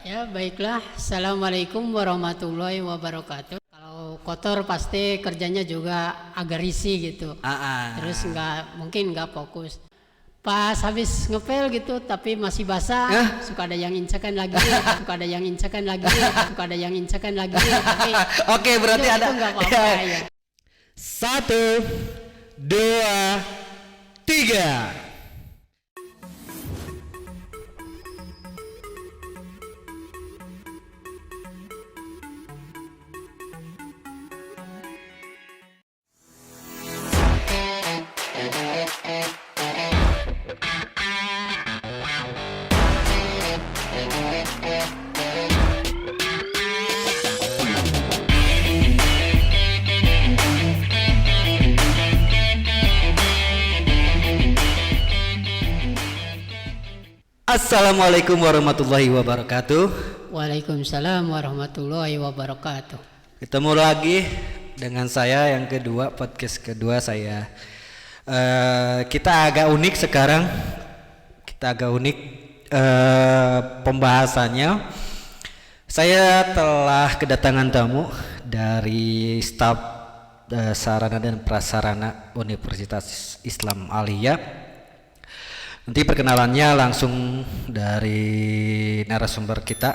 Ya, baiklah. Assalamualaikum warahmatullahi wabarakatuh. Kalau kotor pasti kerjanya juga agak risih gitu. Terus mungkin nggak fokus. Pas habis ngepel gitu, tapi masih basah, suka ada yang incekan lagi, suka ada yang incekan lagi, suka ada yang incekan lagi. Tapi Oke, berarti itu ada nggak apa-apa ya. 1, 2, 3. Assalamualaikum warahmatullahi wabarakatuh. Waalaikumsalam warahmatullahi wabarakatuh. Ketemu lagi dengan saya yang kedua, podcast kedua saya. Kita agak unik sekarang. Pembahasannya. Saya telah kedatangan tamu dari staf sarana dan prasarana Universitas Islam Aliyah. Nanti perkenalannya langsung dari narasumber kita.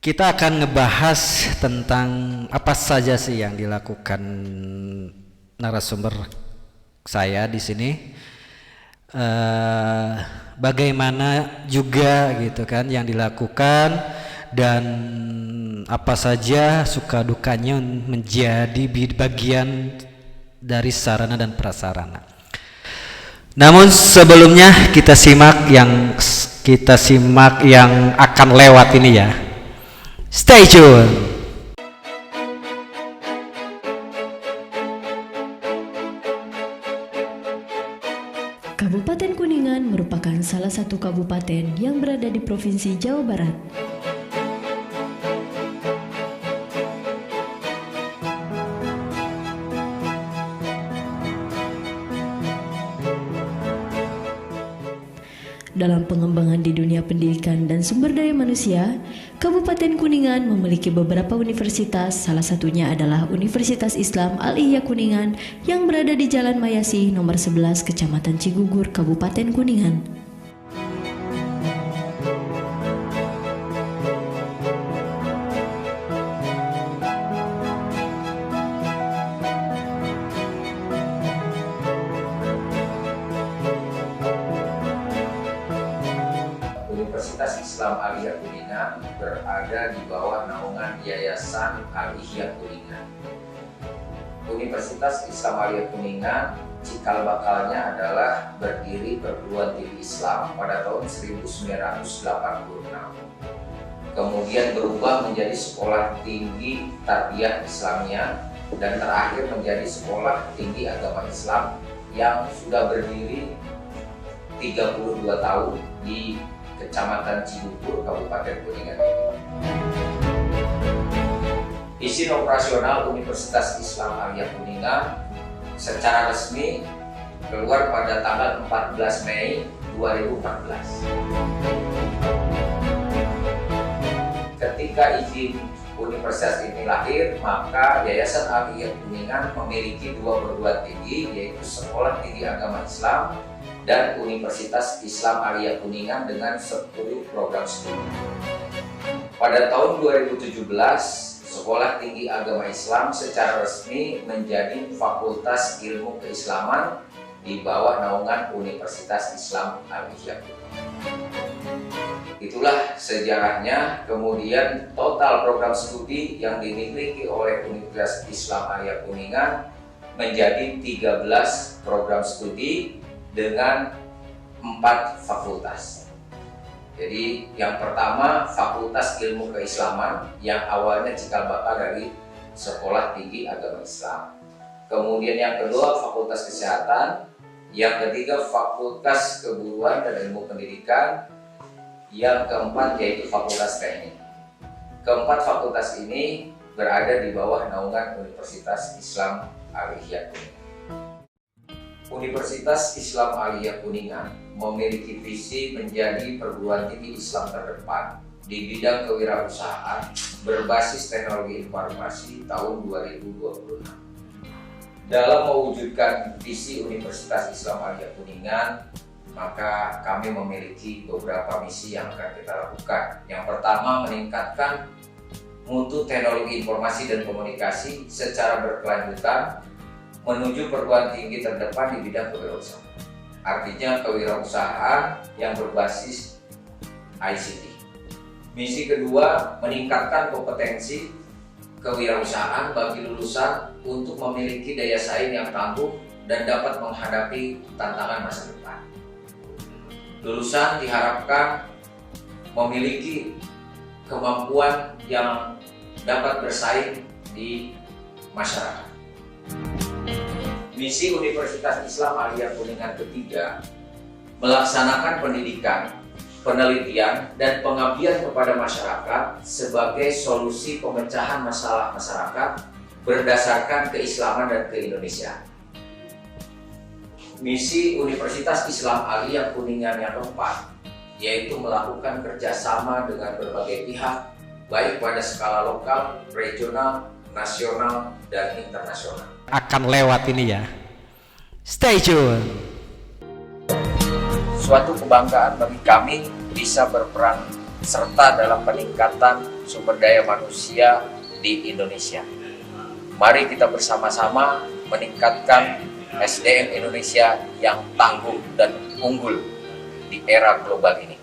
Kita akan ngebahas tentang apa saja sih yang dilakukan narasumber saya di sini. Bagaimana juga gitu kan yang dilakukan dan apa saja suka dukanya menjadi bagian dari sarana dan prasarana. Namun sebelumnya kita simak yang akan lewat ini ya. Stay tune. Kabupaten Kuningan merupakan salah satu kabupaten yang berada di Provinsi Jawa Barat. Dalam pengembangan di dunia pendidikan dan sumber daya manusia, Kabupaten Kuningan memiliki beberapa universitas, salah satunya adalah Universitas Islam Al-Ihya Kuningan yang berada di Jalan Mayasih nomor 11 Kecamatan Cigugur, Kabupaten Kuningan. Universitas Islam Aliyah Kuningan berada di bawah naungan Yayasan Al-Ihya Kuningan. Universitas Islam Aliyah Kuningan cikal bakalnya adalah berdiri perguruan tinggi Islam pada tahun 1986. Kemudian berubah menjadi Sekolah Tinggi Tarbiyah Islamiyah dan terakhir menjadi Sekolah Tinggi Agama Islam yang sudah berdiri 32 tahun di Kecamatan Cigugur, Kabupaten Kuningan ini. Izin operasional Universitas Islam Aliyah Kuningan secara resmi keluar pada tanggal 14 Mei 2014. Ketika izin universitas ini lahir, maka Yayasan Al-Ihya Kuningan memiliki dua perguruan tinggi, yaitu Sekolah Tinggi Agama Islam dan Universitas Islam Aliyah Kuningan dengan 10 program studi. Pada tahun 2017, Sekolah Tinggi Agama Islam secara resmi menjadi Fakultas Ilmu Keislaman di bawah naungan Universitas Islam Aliyah Kuningan. Itulah sejarahnya. Kemudian total program studi yang dimiliki oleh Universitas Islam Aliyah Kuningan menjadi 13 program studi dengan 4 fakultas. Jadi yang pertama Fakultas Ilmu Keislaman yang awalnya cikal bakal dari Sekolah Tinggi Agama Islam. Kemudian yang kedua Fakultas Kesehatan, yang ketiga Fakultas Keguruan dan Ilmu Pendidikan, yang keempat yaitu Fakultas Teknik. Keempat fakultas ini berada di bawah naungan Universitas Islam Aliyah Kuningan. Universitas Islam Aliyah Kuningan memiliki visi menjadi perguruan tinggi Islam terdepan di bidang kewirausahaan berbasis teknologi informasi tahun 2026. Dalam mewujudkan visi Universitas Islam Aliyah Kuningan, maka kami memiliki beberapa misi yang akan kita lakukan. Yang pertama, meningkatkan mutu teknologi informasi dan komunikasi secara berkelanjutan menuju perguruan tinggi terdepan di bidang kewirausahaan. Artinya kewirausahaan yang berbasis ICT. Misi kedua, meningkatkan kompetensi kewirausahaan bagi lulusan untuk memiliki daya saing yang tangguh dan dapat menghadapi tantangan masa depan. Lulusan diharapkan memiliki kemampuan yang dapat bersaing di masyarakat. Misi Universitas Islam Aliyah Kuningan ketiga, melaksanakan pendidikan, penelitian, dan pengabdian kepada masyarakat sebagai solusi pemecahan masalah masyarakat berdasarkan keislaman dan keindonesiaan. Misi Universitas Islam Aliyah Kuningan yang keempat, yaitu melakukan kerjasama dengan berbagai pihak, baik pada skala lokal, regional, nasional, dan internasional. Akan lewat ini ya. Stay tune. Suatu kebanggaan bagi kami bisa berperan serta dalam peningkatan sumber daya manusia di Indonesia. Mari kita bersama-sama meningkatkan SDM Indonesia yang tangguh dan unggul di era global ini.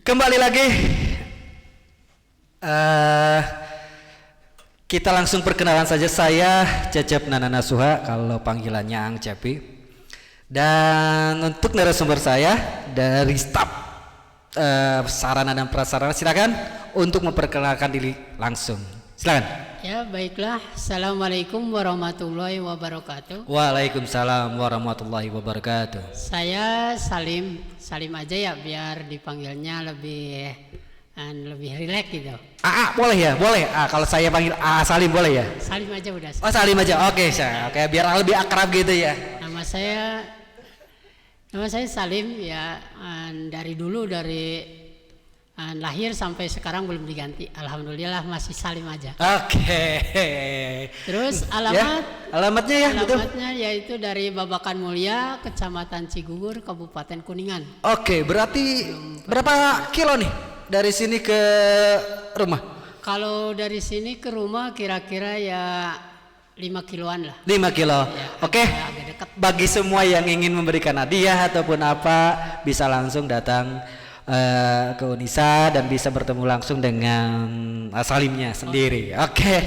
Kembali lagi, kita langsung perkenalan saja. Saya Cecep Nananasuha, kalau panggilannya Ang Cepi. Dan untuk narasumber saya dari staf sarana dan prasarana, silakan untuk memperkenalkan diri langsung. Silakan. Ya, baiklah. Assalamualaikum warahmatullahi wabarakatuh. Waalaikumsalam warahmatullahi wabarakatuh. Saya Salim aja ya, biar dipanggilnya lebih rileks gitu. Boleh ya, boleh. Kalau saya panggil Salim boleh ya? Salim aja udah. Oh, Salim aja. Oke, biar lebih akrab gitu ya. Nama saya Salim ya, dari lahir sampai sekarang belum diganti. Alhamdulillah masih Salim aja. Oke. Terus alamatnya yaitu dari Babakan Mulia, Kecamatan Cigugur, Kabupaten Kuningan. Oke, berarti berapa kilo nih dari sini ke rumah? Kalau dari sini ke rumah kira-kira ya 5 kiloan lah. 5 kilo. Ya, Oke. agak dekat. Bagi semua yang ingin memberikan hadiah ataupun apa, bisa langsung datang ke Unisa dan bisa bertemu langsung dengan Salimnya sendiri. Oke.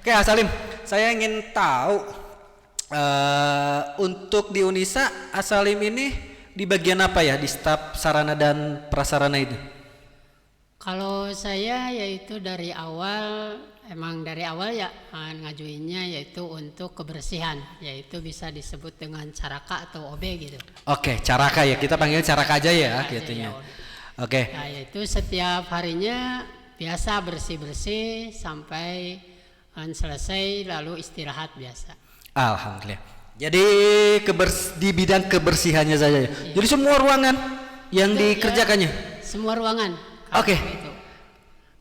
Oke, Salim, saya ingin tahu untuk di Unisa, Salim ini di bagian apa ya, di staf sarana dan prasarana itu? Kalau saya yaitu dari awal ya ngajuinnya yaitu untuk kebersihan, yaitu bisa disebut dengan caraka atau OB gitu. Oke, caraka ya, kita panggil caraka aja ya gitunya. Oke. Nah, yaitu setiap harinya biasa bersih-bersih sampai selesai lalu istirahat biasa. Alhamdulillah. Jadi di bidang kebersihannya saja ya. Jadi semua ruangan yang dikerjakannya. Ya, semua ruangan. Oke.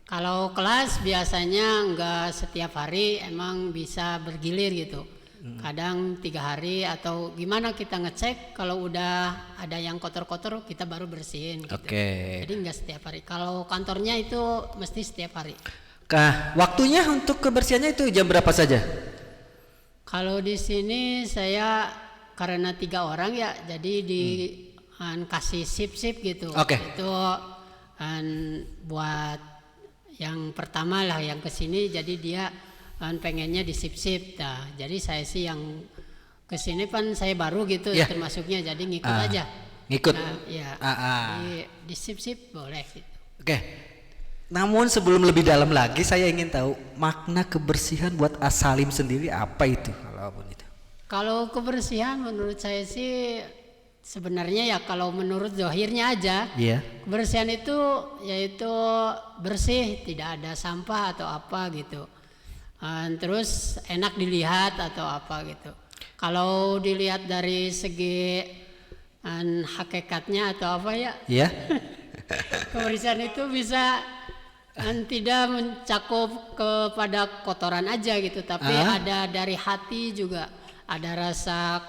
Kalau kelas biasanya enggak setiap hari, emang bisa bergilir gitu. Kadang 3 hari atau gimana kita ngecek kalau udah ada yang kotor-kotor kita baru bersihin gitu. Jadi nggak setiap hari. Kalau kantornya itu mesti setiap hari. Waktunya untuk kebersihannya itu jam berapa saja? Kalau di sini saya karena 3 orang ya, jadi kasih sip-sip gitu. Itu buat yang pertama lah yang kesini, jadi dia pengennya di sip-sip. Nah, jadi saya sih yang kesini kan saya baru gitu termasuknya, jadi ngikut aja. Ngikut. Nah, ya. Di sip-sip boleh. Gitu. Namun sebelum lebih dalam lagi, saya ingin tahu makna kebersihan buat As-Salim sendiri apa itu? Kalau kebersihan menurut saya sih sebenarnya ya kalau menurut zahirnya aja, kebersihan itu yaitu bersih, tidak ada sampah atau apa gitu. Terus enak dilihat atau apa gitu. Kalau dilihat dari segi hakikatnya atau apa ya? Kebersihan itu bisa tidak mencakup kepada kotoran aja gitu, tapi ada dari hati juga. Ada rasa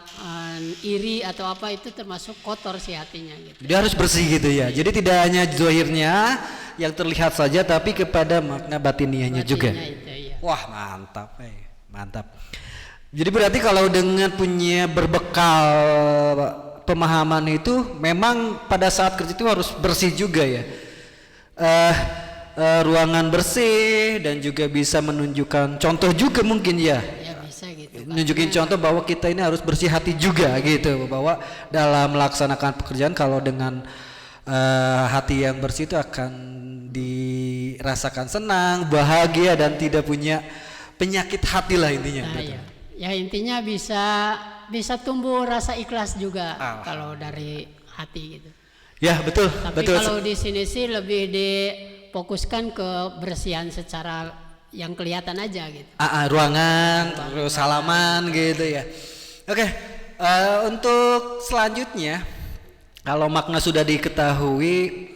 iri atau apa, itu termasuk kotor sih hatinya gitu. Dia harus bersih gitu ya. Jadi tidak hanya zahirnya yang terlihat saja, tapi kepada makna batiniahnya juga. Itu, ya. Wah, mantap, mantap. Jadi berarti kalau dengan punya berbekal pemahaman itu, memang pada saat kerja itu harus bersih juga ya. Ruangan bersih dan juga bisa menunjukkan contoh juga mungkin ya. Nunjukin contoh bahwa kita ini harus bersih hati juga gitu, bahwa dalam melaksanakan pekerjaan kalau dengan hati yang bersih itu akan dirasakan senang, bahagia, dan tidak punya penyakit hati lah intinya. Ya intinya bisa tumbuh rasa ikhlas juga kalau dari hati gitu. Ya betul. Tapi kalau di sini sih lebih difokuskan ke kebersihan secara yang kelihatan aja gitu. Ruangan, terus halaman gitu ya. Untuk selanjutnya, kalau makna sudah diketahui,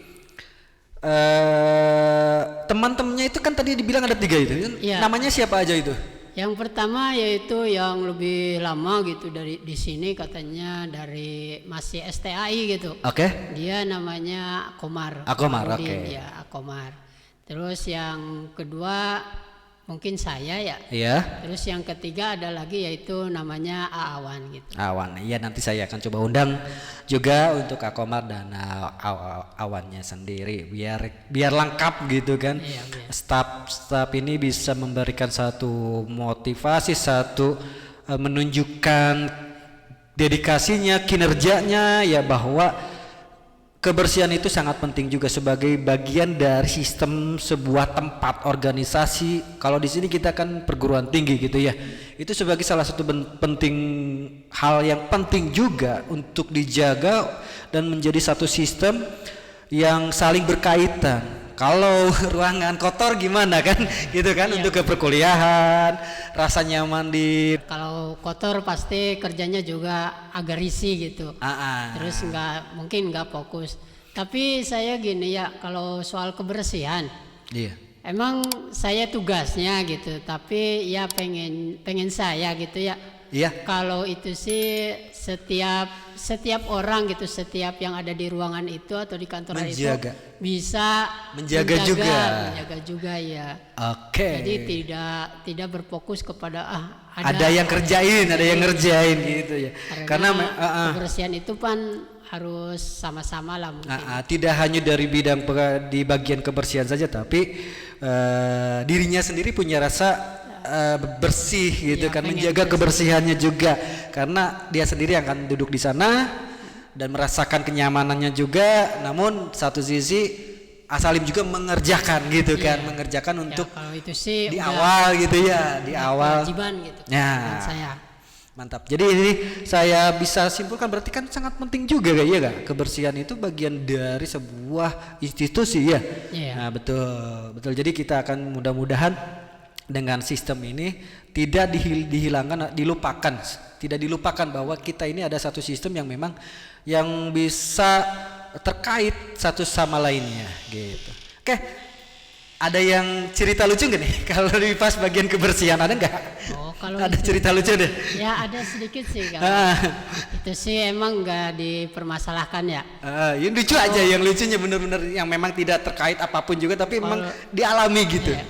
teman-temannya itu kan tadi dibilang ada 3 itu. Namanya siapa aja itu? Yang pertama yaitu yang lebih lama gitu di sini, katanya dari masih STAI gitu. Dia namanya Akomar. Ya, Akomar. Terus yang kedua mungkin saya ya. Terus yang ketiga ada lagi yaitu namanya Awan gitu. Awan. Iya, nanti saya akan coba undang juga untuk Akomar dan Awannya sendiri biar lengkap gitu kan. Staf ini bisa memberikan satu motivasi, satu menunjukkan dedikasinya, kinerjanya ya, bahwa kebersihan itu sangat penting juga sebagai bagian dari sistem sebuah tempat organisasi. Kalau di sini kita kan perguruan tinggi gitu ya. Itu sebagai salah satu hal yang penting juga untuk dijaga dan menjadi satu sistem yang saling berkaitan. Kalau ruangan kotor gimana kan gitu kan, untuk ke perkuliahan, rasa nyaman kalau kotor pasti kerjanya juga agak risih gitu. Terus mungkin nggak fokus. Tapi saya gini ya, kalau soal kebersihan, emang saya tugasnya gitu, tapi ya pengen saya gitu ya. Kalau itu sih setiap orang gitu, setiap yang ada di ruangan itu atau di kantor itu bisa menjaga juga ya. Jadi tidak berfokus kepada ada yang ngerjain gitu ya. Karena kebersihan itu kan harus sama-sama lah mungkin. Tidak hanya dari di bagian kebersihan saja, tapi dirinya sendiri punya rasa bersih gitu kan, menjaga kebersihannya juga, karena dia sendiri akan duduk di sana dan merasakan kenyamanannya juga. Namun satu sisi As-Salim juga mengerjakan gitu kan, mengerjakan untuk kalau itu sih di awal gitu ya, di awal kewajiban gitu. Saya mantap. Jadi ini saya bisa simpulkan berarti kan sangat penting juga gak kebersihan itu bagian dari sebuah institusi ya. Nah betul. Jadi kita akan mudah-mudahan dengan sistem ini tidak dilupakan bahwa kita ini ada satu sistem yang memang yang bisa terkait satu sama lainnya gitu. Ada yang cerita lucu nggak nih kalau di pas bagian kebersihan ada nggak? Oh, kalau Ada itu- cerita lucu deh. Ya ada sedikit sih kalau itu sih emang nggak dipermasalahkan ya. Yang lucu aja, yang lucunya bener-bener yang memang tidak terkait apapun juga, tapi memang dialami gitu. Ya.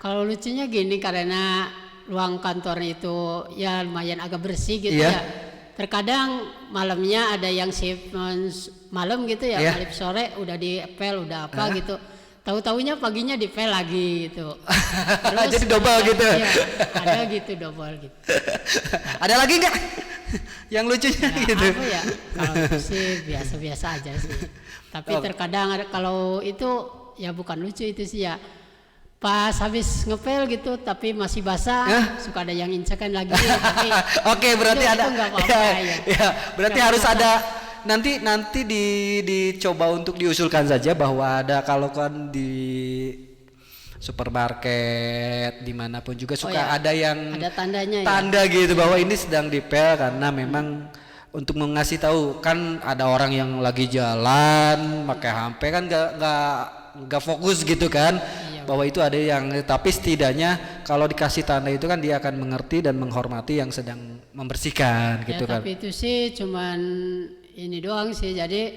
Kalau lucunya gini, karena ruang kantornya itu ya lumayan agak bersih gitu Iya. ya. Terkadang malamnya ada yang shift malam gitu ya, Iya. balik sore udah dipel udah apa gitu. Tahu-taunya paginya dipel lagi gitu. Jadi double gitu. Iya, ada gitu double gitu. Ada lagi nggak yang lucunya Ya, gitu? apa ya? Kalau itu sih biasa-biasa aja sih. Tapi terkadang kalau itu ya bukan lucu itu sih ya. Pas habis ngepel gitu tapi masih basah, suka ada yang incekan lagi. Tapi Oke, berarti itu ada. nggak apa-apa, ya. Ya, berarti Nggak harus apa-apa. ada. Nanti dicoba untuk diusulkan saja bahwa ada, kalau kan di supermarket dimanapun juga suka ya. ada yang Ada tandanya ya. tanda gitu bahwa ini sedang dipel, karena memang untuk mengasih tahu kan ada orang yang lagi jalan pakai HP kan nggak fokus gitu kan, bahwa itu ada yang, tapi setidaknya kalau dikasih tanda itu kan dia akan mengerti dan menghormati yang sedang membersihkan Ya, gitu kan. tapi itu sih cuman ini doang sih. Jadi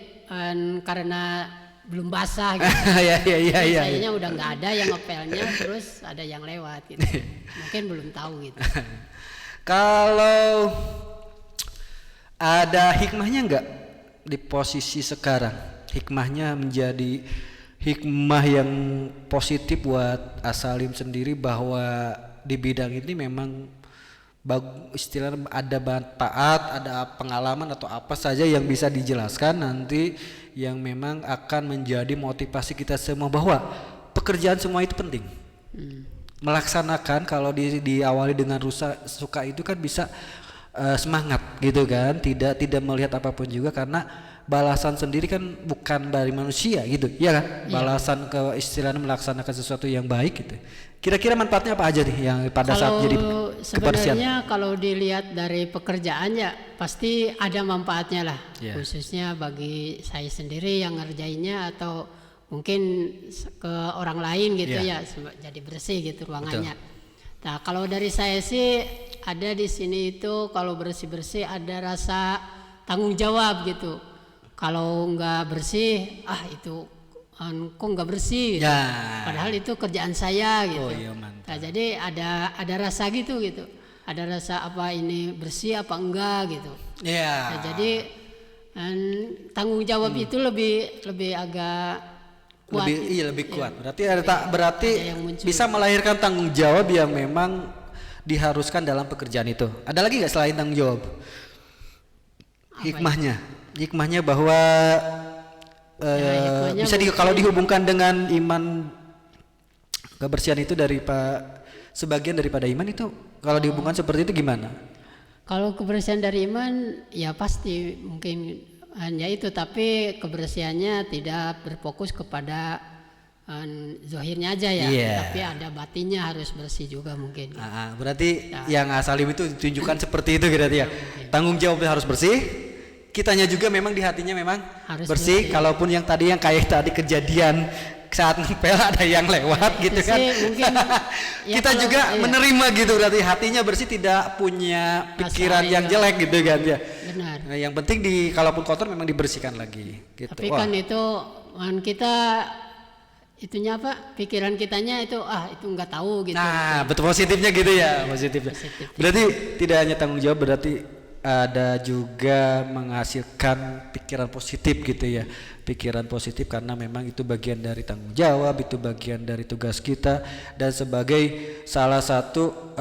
karena belum basah gitu. ya. Kayaknya udah nggak ada yang ngepelnya, terus ada yang lewat gitu. Mungkin belum tahu gitu. Kalau ada hikmahnya nggak di posisi sekarang? Hikmahnya menjadi hikmah yang positif buat As-Salim sendiri, bahwa di bidang ini memang istilahnya ada manfaat, ada pengalaman atau apa saja yang bisa dijelaskan nanti yang memang akan menjadi motivasi kita semua bahwa pekerjaan semua itu penting. Melaksanakan kalau diawali dengan suka itu kan bisa semangat gitu kan, tidak melihat apapun juga, karena balasan sendiri kan bukan dari manusia gitu ya kan. Balasan ke istilahnya melaksanakan sesuatu yang baik gitu. Kira-kira manfaatnya apa aja nih yang pada saat jadi kebersihan? Sebenarnya kalau dilihat dari pekerjaan ya pasti ada manfaatnya lah, khususnya bagi saya sendiri yang ngerjainnya atau mungkin ke orang lain gitu ya, jadi bersih gitu ruangannya. Nah, kalau dari saya sih ada di sini itu kalau bersih-bersih ada rasa tanggung jawab gitu. Kalau nggak bersih, itu kok nggak bersih gitu. Padahal itu kerjaan saya gitu. Nah, jadi ada rasa gitu. Ada rasa apa ini bersih apa enggak gitu. Nah, jadi tanggung jawab itu lebih agak kuat. Lebih kuat. Berarti yang muncul. bisa melahirkan tanggung jawab yang memang diharuskan dalam pekerjaan itu. Ada lagi nggak selain tanggung jawab? Hikmahnya bahwa hikmahnya bisa kalau dihubungkan dengan iman, kebersihan itu sebagian daripada iman itu, kalau dihubungkan seperti itu gimana? Kalau kebersihan dari iman ya pasti mungkin hanya itu, tapi kebersihannya tidak berfokus kepada zahirnya aja ya, tapi ada batinnya harus bersih juga mungkin. Berarti yang As-Salim itu ditunjukkan seperti itu berarti ya. Tanggung jawabnya harus bersih, kitanya juga memang di hatinya memang Harus bersih. Kalaupun yang tadi yang kayak tadi kejadian saat ngepel ada yang lewat gitu kan, mungkin kita juga menerima gitu, berarti hatinya bersih, tidak punya pikiran yang jelek gitu kan ya. Benar. Nah, yang penting kalaupun kotor memang dibersihkan lagi gitu. Tapi kan itu kita itunya apa, pikiran kitanya itu itu nggak tahu gitu. Nah, betul, positifnya gitu ya, positifnya. Berarti tidak hanya tanggung jawab, berarti ada juga menghasilkan pikiran positif gitu ya. Pikiran positif karena memang itu bagian dari tanggung jawab, itu bagian dari tugas kita, dan sebagai salah satu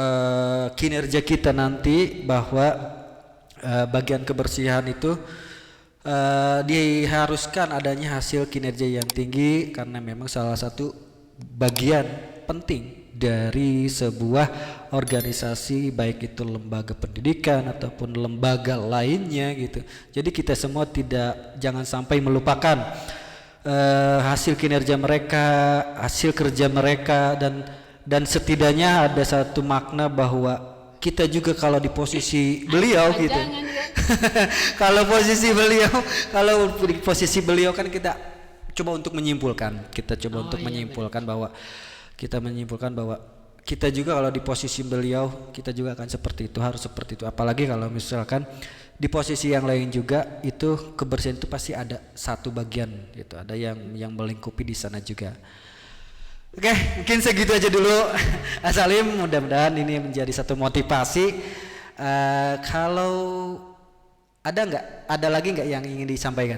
kinerja kita nanti, bahwa bagian kebersihan itu diharuskan adanya hasil kinerja yang tinggi, karena memang salah satu bagian penting dari sebuah organisasi, baik itu lembaga pendidikan ataupun lembaga lainnya gitu. Jadi kita semua jangan sampai melupakan hasil kinerja mereka, hasil kerja mereka, dan setidaknya ada satu makna bahwa kita juga kalau di posisi beliau gitu. Kalau di posisi beliau kan coba untuk menyimpulkan. Kita coba untuk iya, menyimpulkan bahwa kita juga kalau di posisi beliau, kita juga akan seperti itu, harus seperti itu. Apalagi kalau misalkan di posisi yang lain juga, itu kebersihan itu pasti ada satu bagian gitu, ada yang melingkupi di sana juga. Oke, mungkin segitu aja dulu. Salim, mudah-mudahan ini menjadi satu motivasi. Kalau ada lagi nggak yang ingin disampaikan?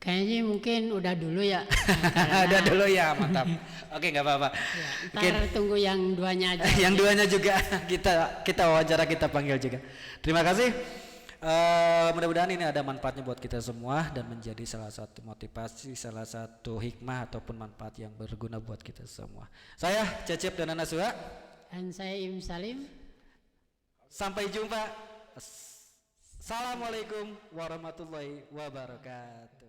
Kayaknya mungkin udah dulu ya. Udah dulu ya, mantap. Oke, nggak apa-apa. Ya, ntar Mungkin tunggu yang duanya aja. yang duanya juga kita wawancara, kita panggil juga. Terima kasih. Mudah-mudahan ini ada manfaatnya buat kita semua dan menjadi salah satu motivasi, salah satu hikmah ataupun manfaat yang berguna buat kita semua. Saya Cecep dan Nana Suha. Dan saya Im Salim. Sampai jumpa. Assalamualaikum warahmatullahi wabarakatuh.